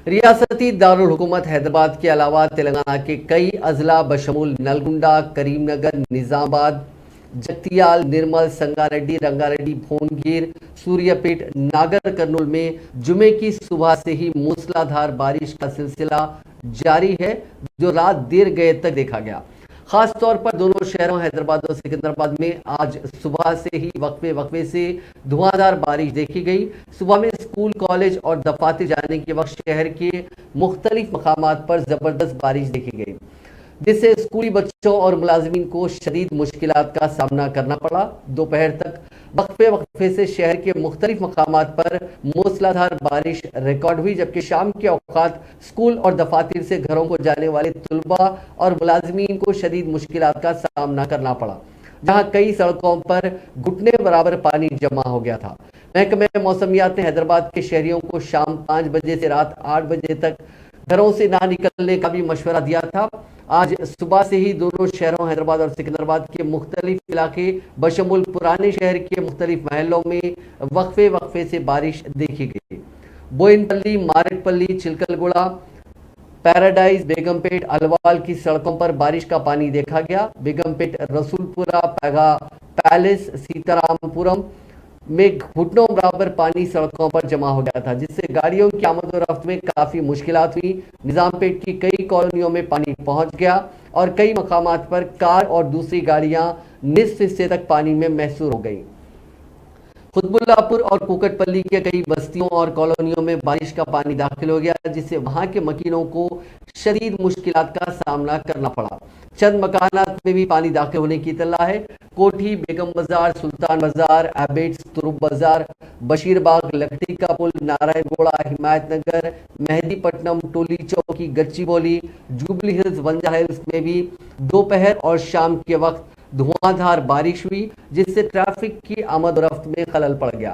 रियासती दारुल हुकूमत हैदराबाद के अलावा तेलंगाना के कई अजला बशमूल नलगुंडा, करीमनगर, निजामाबाद, जगतियाल, निर्मल, संगारेड्डी, रंगारेड्डी, भोनगिर, सूर्यापेट, नागर कर्नूल में जुमे की सुबह से ही मूसलाधार बारिश का सिलसिला जारी है, जो रात देर गए तक देखा गया। खास तौर पर दोनों शहरों हैदराबाद और सिकंदराबाद में आज सुबह से ही वक्फे से धुआंधार बारिश देखी गई। सुबह में स्कूल, कॉलेज और दफातर जाने के वक्त शहर के मुख्तलिफ मकामात पर जबरदस्त बारिश देखी गई, जिससे स्कूली बच्चों और मुलाजिमीन को शदीद मुश्किलात का सामना करना पड़ा। दोपहर तक वक्फे से शहर के मुख्तलिफ मकामात पर मूसलाधार बारिश रिकॉर्ड हुई, जबकि शाम के औकात स्कूल और दफातर से घरों को जाने वाले तुलबा और मुलाजिमीन को शदीद मुश्किलात का सामना करना पड़ा, जहां कई सड़कों पर घुटने बराबर पानी जमा हो गया था। महकमे मौसमियात ने हैदराबाद के शहरियों को शाम 5 बजे से रात 8 बजे तक घरों से ना निकलने का भी मशवरा दिया था। आज सुबह से ही दोनों शहरों हैदराबाद और सिकंदराबाद के मुख्तलिफ इलाके बशमुल पुराने शहर के मुख्तलिफ महलों में वक्फे से बारिश देखी गई। बोइनपल्ली, मारेडपल्ली, चिलकलगुड़ा, पैराडाइज, बेगमपेट, अलवाल की सड़कों पर बारिश का पानी देखा गया। बेगमपेट, रसूलपुरा, पैलेस, सीतारामपुरम में घुटनों बराबर पानी सड़कों पर जमा हो गया था, जिससे गाड़ियों की आमद और रफ्त में काफी मुश्किलात हुई। निजामपेट की कई कॉलोनियों में पानी पहुंच गया और कई मकामात पर कार और दूसरी गाड़ियां निस्फ हिस्से तक पानी में महसूर हो गई। खुतबुल्लापुर और कुकटपल्ली के कई बस्तियों और कॉलोनियों में बारिश का पानी दाखिल हो गया, जिससे वहां के मकीनों को शदीद मुश्किलात का सामना करना पड़ा। चंद मकानात में भी पानी दाखिल होने की इत्तला है। कोठी, बेगम बाजार, सुल्तान बाजार, एबेट्स, तुरुब बाजार, बशीरबाग, लकड़ी का पुल, नारायणगोड़ा, हिमायत नगर, मेहदीपट्टनम, टोली चौकी, Gachibowli, jubilee hills, Banjara hills में भी दोपहर और शाम के वक्त धुआंधार बारिश हुई, जिससे ट्रैफिक की आमद और रफ्त में खलल पड़ गया।